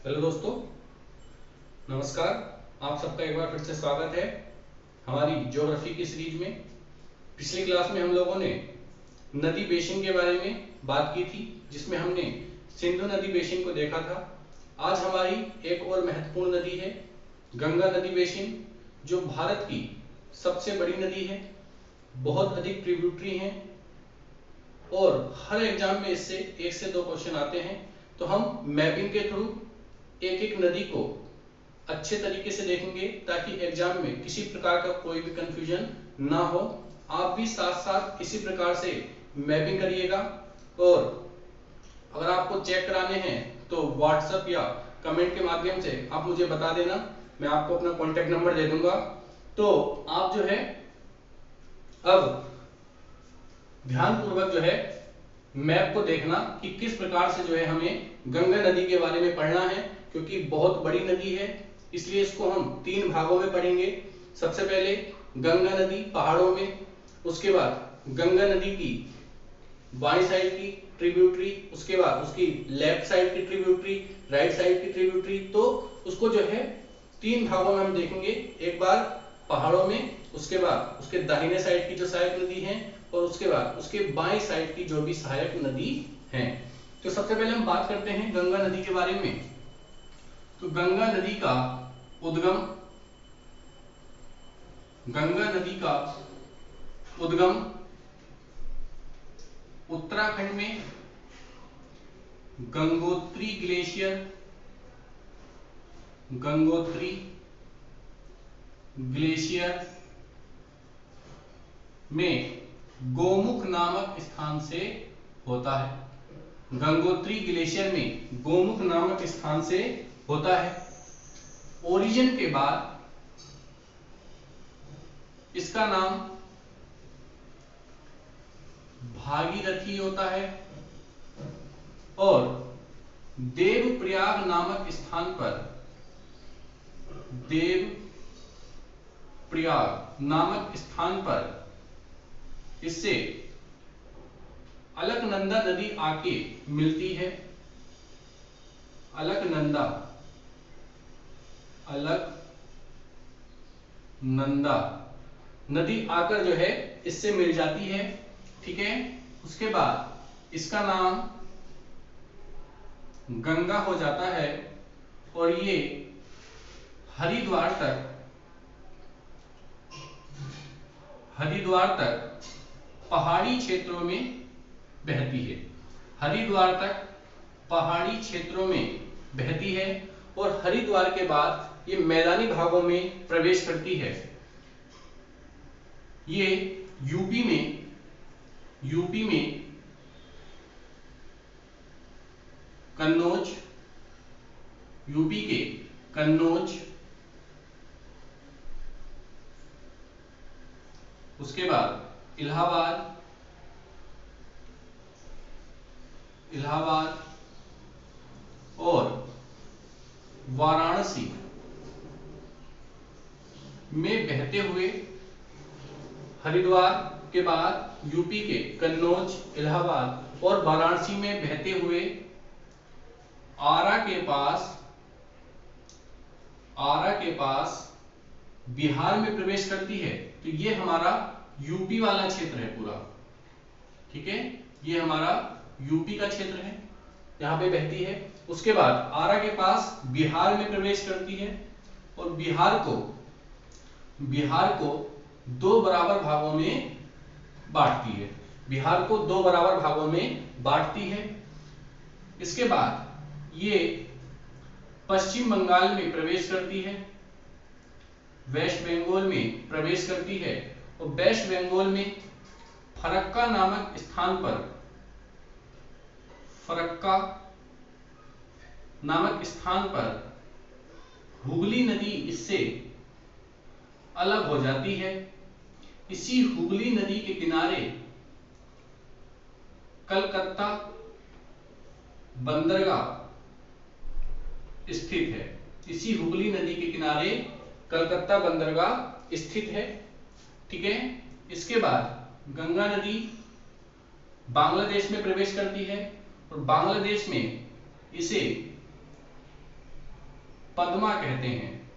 Hello दोस्तों, नमस्कार। आप सबका एक बार फिर से स्वागत है हमारी ज्योग्राफी की सीरीज में। पिछली क्लास में हम लोगों ने नदी बेसिन के बारे में बात की थी, जिसमें हमने सिंधु नदी बेसिन को देखा था। आज हमारी एक और महत्वपूर्ण नदी है गंगा नदी बेसिन, जो भारत की सबसे बड़ी नदी है। बहुत अधिक ट्रिब्यूटरी हैं और हर एग्जाम में इससे 1 से 2 क्वेश्चन आते हैं। तो हम मैपिंग के थ्रू एक एक नदी को अच्छे तरीके से देखेंगे, ताकि एग्जाम में किसी प्रकार का कोई भी कंफ्यूजन ना हो। आप भी साथ साथ इसी प्रकार से मैपिंग करिएगा, और अगर आपको चेक कराने हैं तो व्हाट्सएप या कमेंट के माध्यम से आप मुझे बता देना, मैं आपको अपना कॉन्टेक्ट नंबर दे दूंगा। तो आप जो है अब ध्यानपूर्वक जो है मैप को देखना कि किस प्रकार से जो है हमें गंगा नदी के बारे में पढ़ना है, क्योंकि बहुत बड़ी नदी है, इसलिए इसको हम 3 भागों में पढ़ेंगे। सबसे पहले गंगा नदी पहाड़ों में, उसके बाद गंगा नदी की बाईं साइड की ट्रिब्यूटरी, उसके बाद उसकी लेफ्ट साइड की ट्रिब्यूटरी, राइट साइड की ट्रिब्यूटरी। तो उसको जो है 3 भागों में हम देखेंगे। एक बार पहाड़ों में, उसके बाद उसके दाहिने साइड की जो सहायक नदी है, और उसके बाद उसके बाईं साइड की जो भी सहायक नदी है। तो सबसे पहले हम बात करते हैं गंगा नदी के बारे में। तो गंगा नदी का उद्गम उत्तराखंड में गंगोत्री ग्लेशियर में गोमुख नामक स्थान से होता है। गंगोत्री ग्लेशियर में गोमुख नामक स्थान से होता है। ओरिजिन के बाद इसका नाम भागीरथी होता है, और देवप्रयाग नामक स्थान पर इससे अलकनंदा नदी आके मिलती है। अलकनंदा नदी आकर जो है इससे मिल जाती है। ठीक है, उसके बाद इसका नाम गंगा हो जाता है, और ये हरिद्वार तक पहाड़ी क्षेत्रों में बहती है। हरिद्वार तक पहाड़ी क्षेत्रों में बहती है, और हरिद्वार के बाद ये मैदानी भागों में प्रवेश करती है। ये यूपी में कन्नौज, यूपी के कन्नौज, उसके बाद इलाहाबाद और वाराणसी में बहते हुए, हरिद्वार के बाद यूपी के कन्नौज, इलाहाबाद और वाराणसी में बहते हुए आरा के पास बिहार में प्रवेश करती है। तो ये हमारा यूपी वाला क्षेत्र है पूरा। ठीक है, ये हमारा यूपी का क्षेत्र है, यहाँ पे बहती है। उसके बाद आरा के पास बिहार में प्रवेश करती है, और बिहार को 2 बराबर भागों में बांटती है। इसके बाद ये पश्चिम बंगाल में प्रवेश करती है, वेस्ट बंगाल में प्रवेश करती है, और वेस्ट बंगाल में फरक्का नामक स्थान पर हुगली नदी इससे अलग हो जाती है। इसी हुगली नदी के किनारे कलकत्ता बंदरगाह स्थित है। ठीक है, इसके बाद गंगा नदी बांग्लादेश में प्रवेश करती है, और बांग्लादेश में इसे पद्मा कहते हैं।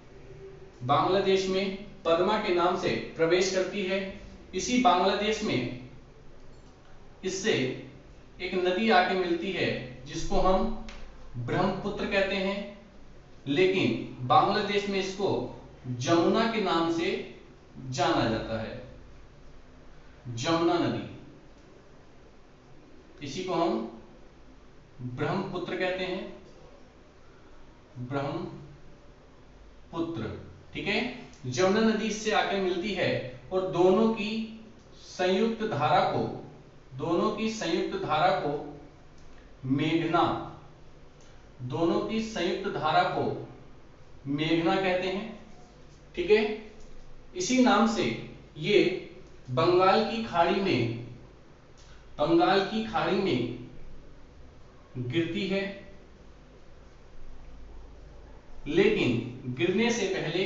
बांग्लादेश में पद्मा के नाम से प्रवेश करती है। इसी बांग्लादेश में इससे एक नदी आके मिलती है जिसको हम ब्रह्मपुत्र कहते हैं, लेकिन बांग्लादेश में इसको जमुना के नाम से जाना जाता है। जमुना नदी, इसी को हम ब्रह्मपुत्र कहते हैं, ब्रह्मपुत्र। ठीक है, जमुना नदी इससे आके मिलती है और दोनों की संयुक्त धारा को मेघना, दोनों की संयुक्त धारा को मेघना कहते हैं। ठीक है, इसी नाम से ये बंगाल की खाड़ी में गिरती है, लेकिन गिरने से पहले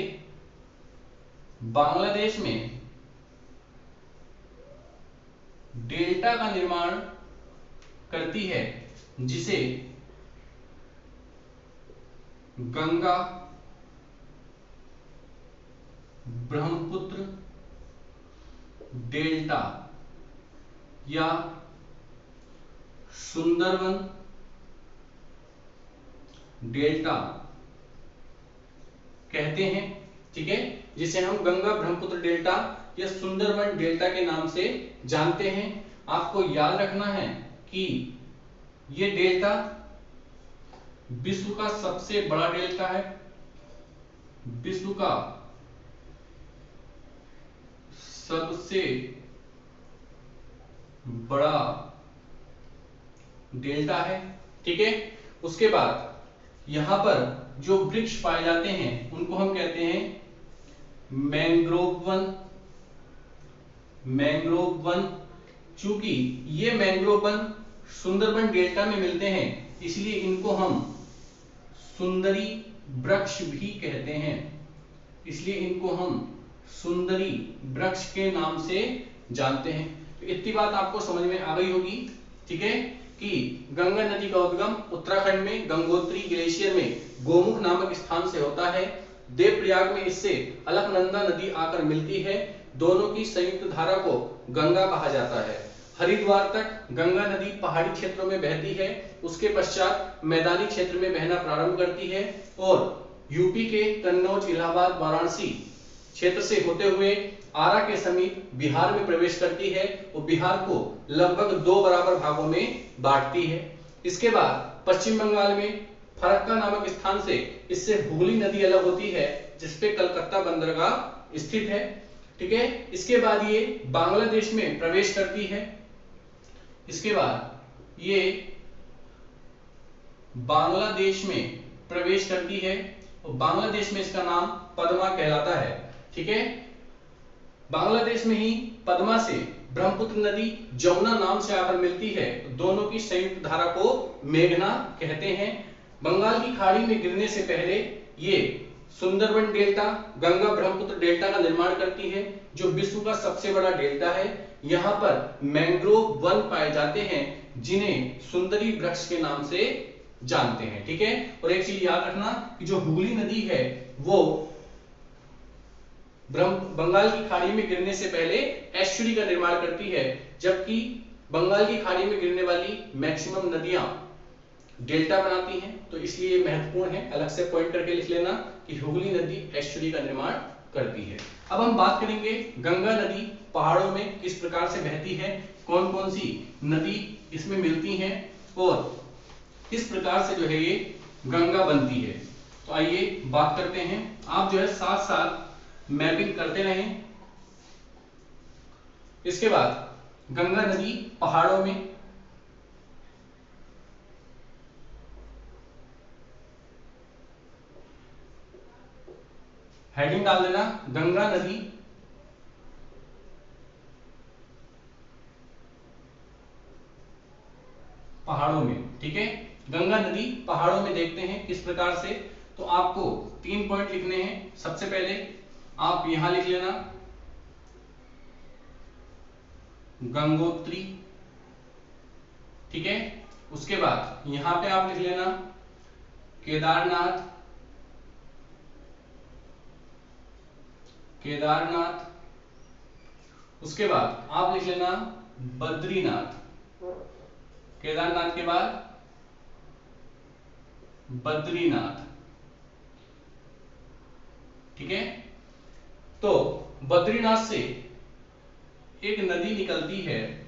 बांग्लादेश में डेल्टा का निर्माण करती है, जिसे गंगा ब्रह्मपुत्र डेल्टा या सुंदरबन डेल्टा कहते हैं। ठीक है, जिसे हम गंगा ब्रह्मपुत्र डेल्टा या सुंदरबन डेल्टा के नाम से जानते हैं। आपको याद रखना है कि ये डेल्टा विश्व का सबसे बड़ा डेल्टा है, विश्व का सबसे बड़ा डेल्टा है। ठीक है, उसके बाद यहां पर जो वृक्ष पाए जाते हैं उनको हम कहते हैं मैंग्रोव वन। चूंकि ये मैंग्रोव वन सुंदरबन डेल्टा में मिलते हैं, इसलिए इनको हम सुंदरी वृक्ष भी कहते हैं। इसलिए इनको हम सुंदरी वृक्ष के नाम से जानते हैं। तो इतनी बात आपको समझ में आ गई होगी। ठीक है, कि गंगा नदी का उद्गम उत्तराखंड में गंगोत्री ग्लेशियर में गोमुख नामक स्थान से होता है। देवप्रयाग में इससे अलकनंदा नदी आकर मिलती है। दोनों की संयुक्त धारा को गंगा कहा जाता है। हरिद्वार तक गंगा नदी पहाड़ी क्षेत्रों में बहती है, उसके पश्चात मैदानी क्षेत्र में बहना प्रारंभ करती है और यूपी के कन्नौज, इलाहाबाद, वाराणसी क्षेत्र से होते हुए आरा के समीप बिहार में प्रवेश करती है और बिहार को लगभग 2 बराबर भागों में बांटती है। इसके बाद पश्चिम बंगाल में फरक्का नामक स्थान से इससे हुगली नदी अलग होती है, जिसपे कलकत्ता बंदरगाह स्थित है। ठीक है, इसके बाद ये बांग्लादेश में प्रवेश करती है। इसके बाद ये बांग्लादेश में प्रवेश करती है और बांग्लादेश में इसका नाम पद्मा कहलाता है। ठीक है, बांग्लादेश में ही पद्मा से ब्रह्मपुत्र नदी जमुना नाम से आकर मिलती है। दोनों की संयुक्त धारा को मेघना कहते हैं। बंगाल की खाड़ी में गिरने से पहले ये सुंदरबन डेल्टा, गंगा ब्रह्मपुत्र डेल्टा का निर्माण करती है, जो विश्व का सबसे बड़ा डेल्टा है। यहाँ पर मैंग्रोव वन पाए जाते हैं, जिन्हें सुंदरी वृक्ष के नाम से जानते हैं। ठीक है, और एक चीज याद रखना कि जो हुगली नदी है वो बंगाल की खाड़ी में गिरने से पहले एस्चुरी का निर्माण करती है, जबकि बंगाल की खाड़ी में गिरने वाली मैक्सिमम नदियां डेल्टा बनाती हैं। तो इसलिए महत्वपूर्ण है, अलग से पॉइंट करके लिख लेना कि हुगली नदी एस्चुरी का निर्माण करती है। अब हम बात करेंगे गंगा नदी पहाड़ों में किस प्रकार से बहती है, कौन कौन सी नदी इसमें मिलती हैं और किस प्रकार से जो है ये गंगा बनती है। तो आइए बात करते हैं। आप जो है साथ साथ मैपिंग करते रहें। इसके बाद गंगा नदी पहाड़ों में हेडिंग डाल देना, गंगा नदी पहाड़ों में। ठीक है, गंगा नदी पहाड़ों में देखते हैं किस प्रकार से। तो आपको 3 पॉइंट लिखने हैं। सबसे पहले आप यहां लिख लेना गंगोत्री। ठीक है, उसके बाद यहां पे आप लिख लेना केदारनाथ, केदारनाथ, उसके बाद आप लिख लेना बद्रीनाथ, केदारनाथ के बाद बद्रीनाथ। ठीक है, तो बद्रीनाथ से एक नदी निकलती है,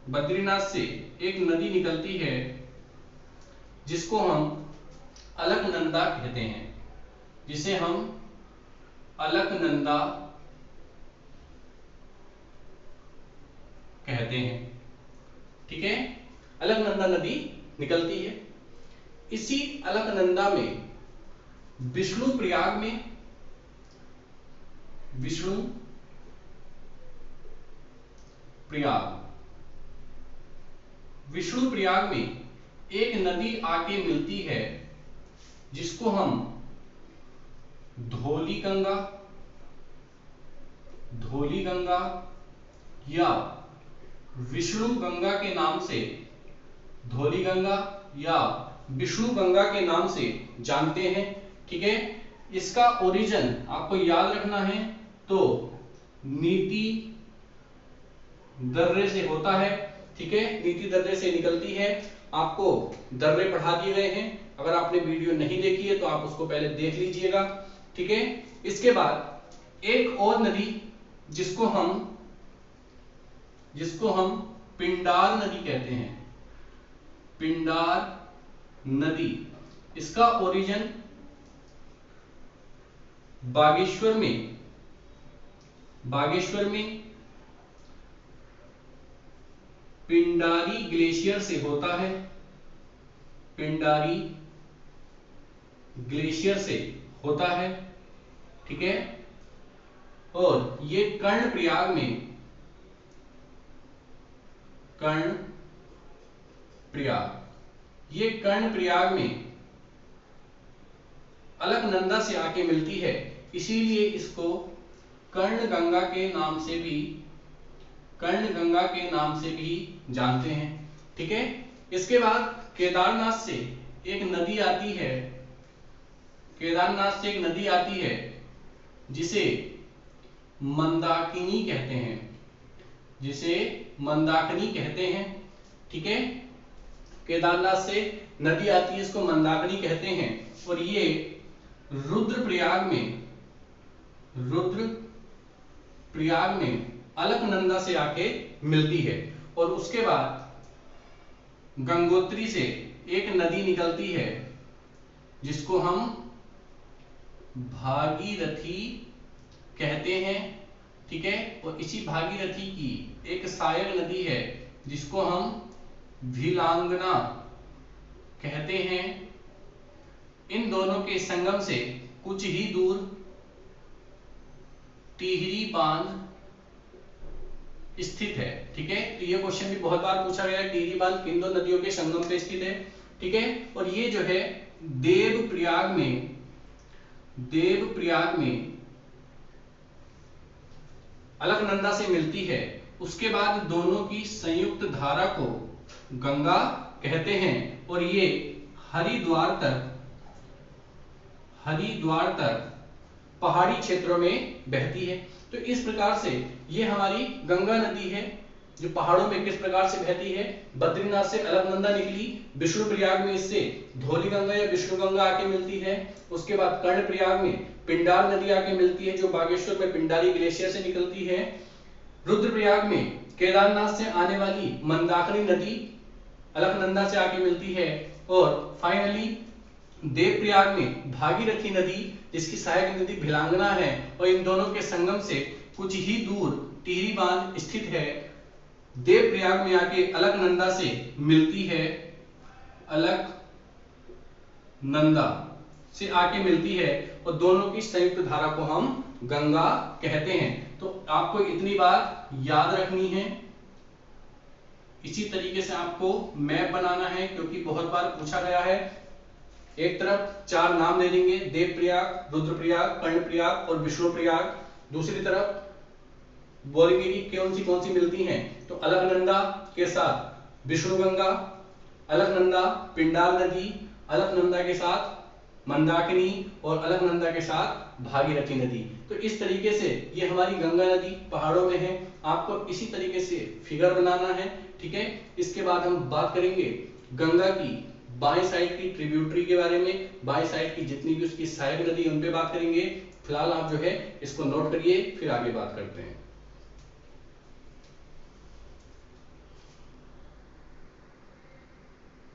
बद्रीनाथ से एक नदी निकलती है जिसको हम अलकनंदा कहते हैं, जिसे हम अलकनंदा कहते हैं। ठीक है, अलकनंदा नदी निकलती है। इसी अलकनंदा में विष्णु प्रयाग में, विष्णु प्रयाग, विष्णु प्रयाग में एक नदी आके मिलती है जिसको हम धौली गंगा, धौली गंगा या विष्णु गंगा के नाम से, धौली गंगा या विष्णु गंगा के नाम से जानते हैं। ठीक है, इसका ओरिजिन आपको याद रखना है, तो नीति दर्रे से होता है। ठीक है, नीति दर्रे से निकलती है। आपको दर्रे पढ़ा दिए गए हैं, अगर आपने वीडियो नहीं देखी है तो आप उसको पहले देख लीजिएगा। ठीक है, इसके बाद एक और नदी जिसको हम पिंडार नदी कहते हैं, पिंडार नदी, इसका ओरिजिन बागेश्वर में, बागेश्वर में पिंडारी ग्लेशियर से होता है, पिंडारी ग्लेशियर से होता है। ठीक है, और ये कर्णप्रयाग में, कर्णप्रयाग, ये कर्णप्रयाग में अलकनंदा से आके मिलती है, इसीलिए इसको कर्णगंगा के नाम से भी, कर्णगंगा के नाम से भी जानते हैं। ठीक है, इसके बाद केदारनाथ से एक नदी आती है, केदारनाथ से एक नदी आती है जिसे मंदाकिनी कहते हैं, जिसे मंदाकिनी कहते हैं। ठीक है, केदारनाथ से नदी आती है, इसको मंदाकिनी कहते हैं, और ये रुद्रप्रयाग में, रुद्रप्रयाग में अलकनंदा से आके मिलती है। और उसके बाद गंगोत्री से एक नदी निकलती है जिसको हम भागीरथी कहते हैं। ठीक है, और इसी भागीरथी की एक सहायक नदी है जिसको हम भीलांगना कहते हैं। इन दोनों के संगम से कुछ ही दूर टिहरी बांध स्थित है। ठीक है, तो ये क्वेश्चन भी बहुत बार पूछा गया है, टिहरी बांध किन दो नदियों के संगम पे स्थित है। ठीक है, और ये जो है देवप्रयाग में, देवप्रयाग में अलकनंदा से मिलती है। उसके बाद दोनों की संयुक्त धारा को गंगा कहते हैं, और ये हरिद्वार तक पहाड़ी क्षेत्रों में बहती है। तो इस प्रकार से ये हमारी गंगा नदी है जो पहाड़ों में किस प्रकार से बहती है। बद्रीनाथ से अलकनंदा निकली, विष्णु प्रयाग में इससे धौली गंगा या विष्णु गंगा आके मिलती है। उसके बाद कर्णप्रयाग में पिंडार नदी आके मिलती है जो बागेश्वर में पिंडारी ग्लेशियर से निकलती है। रुद्रप्रयाग में केदारनाथ से आने वाली मंदाकिनी नदी अलकनंदा से आके मिलती है। और फाइनली देवप्रयाग में भागीरथी नदी जिसकी सहायक नदी भिलांगना है, और इन दोनों के संगम से कुछ ही दूर टिहरी बांध स्थित है। देवप्रयाग में आके अलकनंदा से मिलती है, अलकनंदा से आके मिलती है, और दोनों की संयुक्त धारा को हम गंगा कहते हैं। तो आपको इतनी बात याद रखनी है। इसी तरीके से आपको मैप बनाना है, क्योंकि बहुत बार पूछा गया है। एक तरफ 4 नाम दे देंगे, देवप्रयाग, रुद्रप्रयाग, कर्णप्रयाग और विष्णुप्रयाग। दूसरी तरफ बोलेंगे कि कौन सी मिलती हैं, तो अलकनंदा के साथ विष्णु गंगा, अलकनंदा पिंडार नदी, अलकनंदा के साथ मंदाकिनी और अलकनंदा के साथ भागीरथी नदी। तो इस तरीके से ये हमारी गंगा नदी पहाड़ों में है। आपको इसी तरीके से फिगर बनाना है, ठीक है। इसके बाद हम बात करेंगे गंगा की बाएं साइड की ट्रिब्यूटरी के बारे में, बाएं साइड की जितनी भी उसकी सहायक नदी उन पे बात करेंगे। फिलहाल आप जो है इसको नोट करिए, फिर आगे बात करते हैं।